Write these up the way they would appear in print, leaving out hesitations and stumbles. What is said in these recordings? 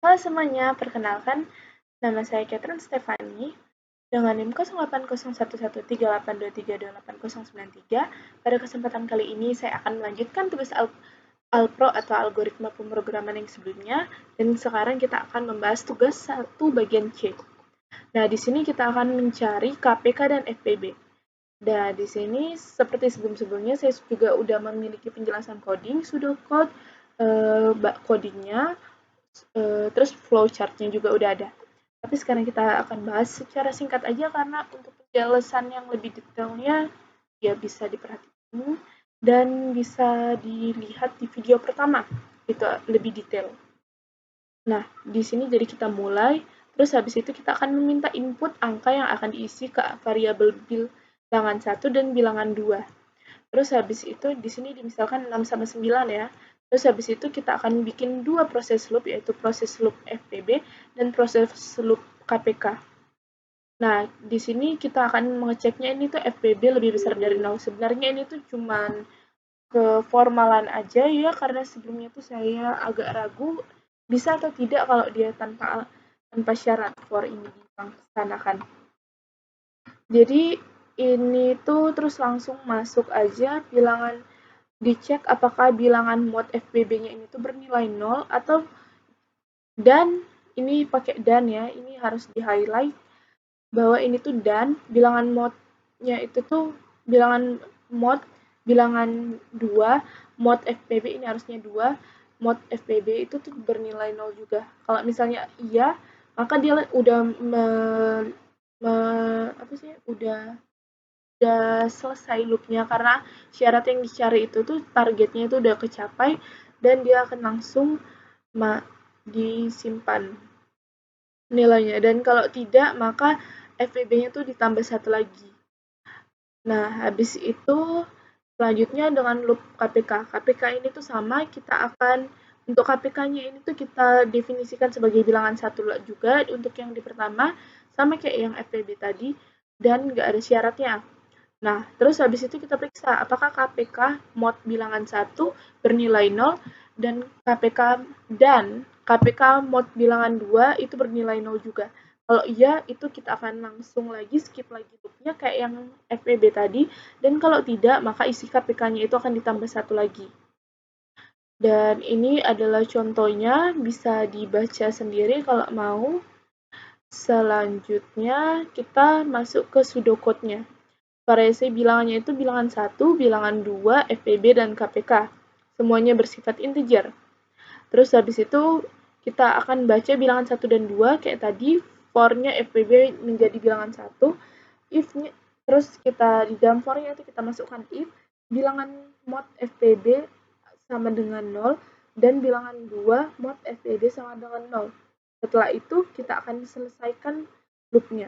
Halo semuanya, perkenalkan, nama saya Catherine Stefani dengan NIM 08011382328093. Pada kesempatan kali ini saya akan melanjutkan tugas Alpro atau algoritma pemrograman yang sebelumnya, dan sekarang kita akan membahas tugas 1 bagian C. Nah, di sini kita akan mencari KPK dan FPB. Nah, di sini seperti sebelum-sebelumnya saya juga udah memiliki penjelasan coding, pseudocode, codingnya, terus flowchart-nya juga udah ada. Tapi sekarang kita akan bahas secara singkat aja karena untuk penjelasan yang lebih detailnya ya bisa diperhatikan dan bisa dilihat di video pertama. Itu lebih detail. Nah, di sini jadi kita mulai, terus habis itu kita akan meminta input angka yang akan diisi ke variabel bilangan 1 dan bilangan 2. Terus habis itu di sini misalkan 6 sama 9 ya. Terus habis itu kita akan bikin dua proses loop, yaitu proses loop FPB dan proses loop KPK. Nah, di sini kita akan mengeceknya ini tuh FPB lebih besar dari 0. Sebenarnya ini tuh cuman keformalan aja ya, karena sebelumnya tuh saya agak ragu bisa atau tidak kalau dia tanpa syarat for ini dilaksanakan. Jadi ini tuh terus langsung masuk aja bilangan, dicek apakah bilangan mod FPB-nya ini tuh bernilai 0 atau dan ini pakai dan ya, ini harus di-highlight bahwa ini tuh dan bilangan mod-nya itu tuh bilangan mod bilangan 2, mod FPB ini harusnya 2, mod FPB itu tuh bernilai 0 juga. Kalau misalnya iya, maka dia udah udah selesai loopnya karena syarat yang dicari itu tuh targetnya itu udah kecapai dan dia akan langsung disimpan nilainya, dan kalau tidak maka FPB-nya tuh ditambah satu lagi. Nah, habis itu selanjutnya dengan loop KPK. KPK ini tuh sama, kita akan untuk KPK-nya ini tuh kita definisikan sebagai bilangan satu juga untuk yang di pertama, sama kayak yang FPB tadi, dan nggak ada syaratnya. Nah, terus habis itu kita periksa apakah KPK mod bilangan 1 bernilai 0 dan KPK mod bilangan 2 itu bernilai 0 juga. Kalau iya, itu kita akan langsung lagi skip lagi loopnya kayak yang FPB tadi, dan kalau tidak, maka isi KPK-nya itu akan ditambah satu lagi. Dan ini adalah contohnya, bisa dibaca sendiri kalau mau. Selanjutnya, kita masuk ke pseudocode-nya. Variasi bilangannya itu bilangan 1, bilangan 2, FPB, dan KPK. Semuanya bersifat integer. Terus habis itu kita akan baca bilangan 1 dan 2 kayak tadi, for-nya FPB menjadi bilangan 1, if-nya, terus kita di dalam for-nya itu kita masukkan if, bilangan mod FPB sama dengan 0, dan bilangan 2 mod FPB sama dengan 0. Setelah itu kita akan selesaikan loop-nya.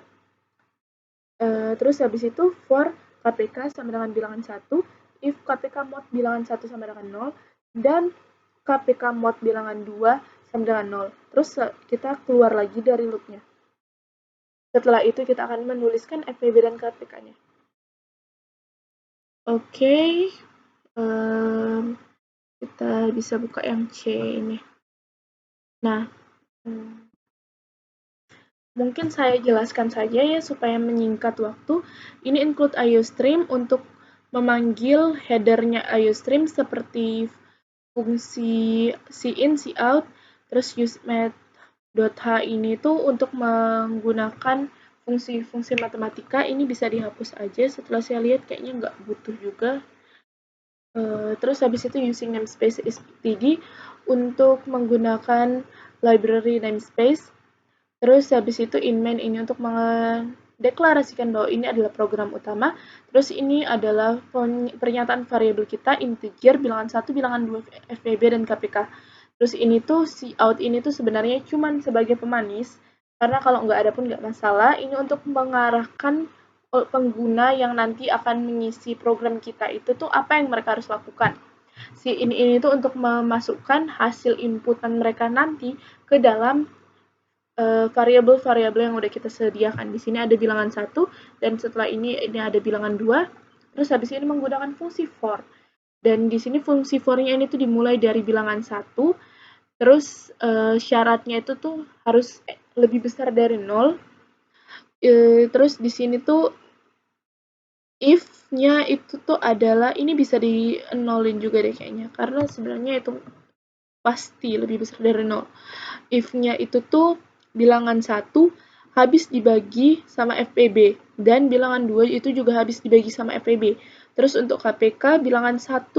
Terus habis itu for KPK sama dengan bilangan 1, if KPK mod bilangan 1 sama dengan 0, dan KPK mod bilangan 2 sama dengan 0. Terus kita keluar lagi dari loopnya. Setelah itu kita akan menuliskan FPB dan KPK-nya. Oke, kita bisa buka yang C ini. Nah, mungkin saya jelaskan saja ya supaya menyingkat waktu. Ini include IOStream untuk memanggil header-nya IOStream seperti fungsi cin, cout, terus useMath.h ini tuh untuk menggunakan fungsi-fungsi matematika. Ini bisa dihapus aja, setelah saya lihat kayaknya nggak butuh juga. Terus habis itu using namespace std untuk menggunakan library namespace. Terus habis itu in main ini untuk mendeklarasikan bahwa ini adalah program utama. Terus ini adalah pernyataan variabel kita integer bilangan 1, bilangan 2 FPB dan KPK. Terus ini tuh cout ini tuh sebenarnya cuman sebagai pemanis, karena kalau nggak ada pun nggak masalah. Ini untuk mengarahkan pengguna yang nanti akan mengisi program kita itu tuh apa yang mereka harus lakukan. Ini tuh untuk memasukkan hasil inputan mereka nanti ke dalam variabel-variabel yang udah kita sediakan. Di sini ada bilangan 1, dan setelah ini ada bilangan 2, terus habis ini menggunakan fungsi for. Dan di sini fungsi for-nya ini tuh dimulai dari bilangan 1, Terus syaratnya itu tuh harus lebih besar dari 0. Terus di sini tuh if-nya itu tuh adalah ini bisa di nolin juga deh kayaknya karena sebenarnya itu pasti lebih besar dari 0. If-nya itu tuh bilangan 1 habis dibagi sama FPB dan bilangan 2 itu juga habis dibagi sama FPB. Terus untuk KPK bilangan 1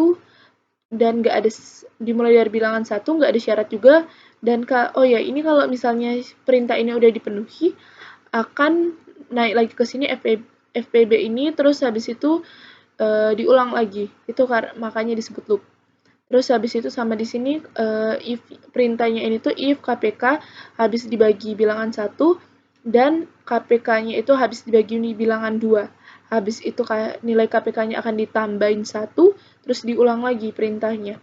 dan nggak ada dimulai dari bilangan 1 nggak ada syarat juga dan oh ya ini kalau misalnya perintah ini udah dipenuhi akan naik lagi ke sini FPB ini terus habis itu diulang lagi itu makanya disebut loop. Terus habis itu sama di sini if perintahnya ini tuh if KPK habis dibagi bilangan 1 dan KPK-nya itu habis dibagi bilangan 2. Habis itu nilai KPK-nya akan ditambahin 1 terus diulang lagi perintahnya.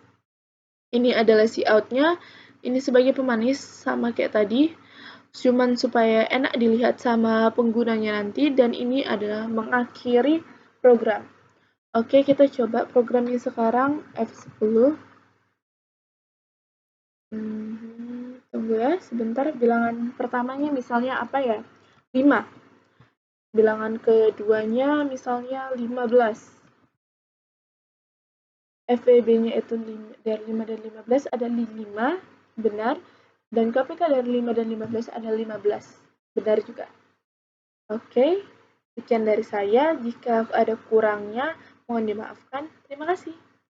Ini adalah si out-nya. Ini sebagai pemanis sama kayak tadi. Cuman supaya enak dilihat sama penggunanya nanti dan ini adalah mengakhiri program. Oke, kita coba programnya sekarang F10. Tunggu ya, sebentar. Bilangan pertamanya misalnya apa ya? 5. Bilangan keduanya misalnya 15. FEB-nya itu dari 5 dan 15 ada 5, benar. Dan KPK dari 5 dan 15 ada 15, benar juga. Oke, sekian dari saya. Jika ada kurangnya, mohon dimaafkan. Terima kasih.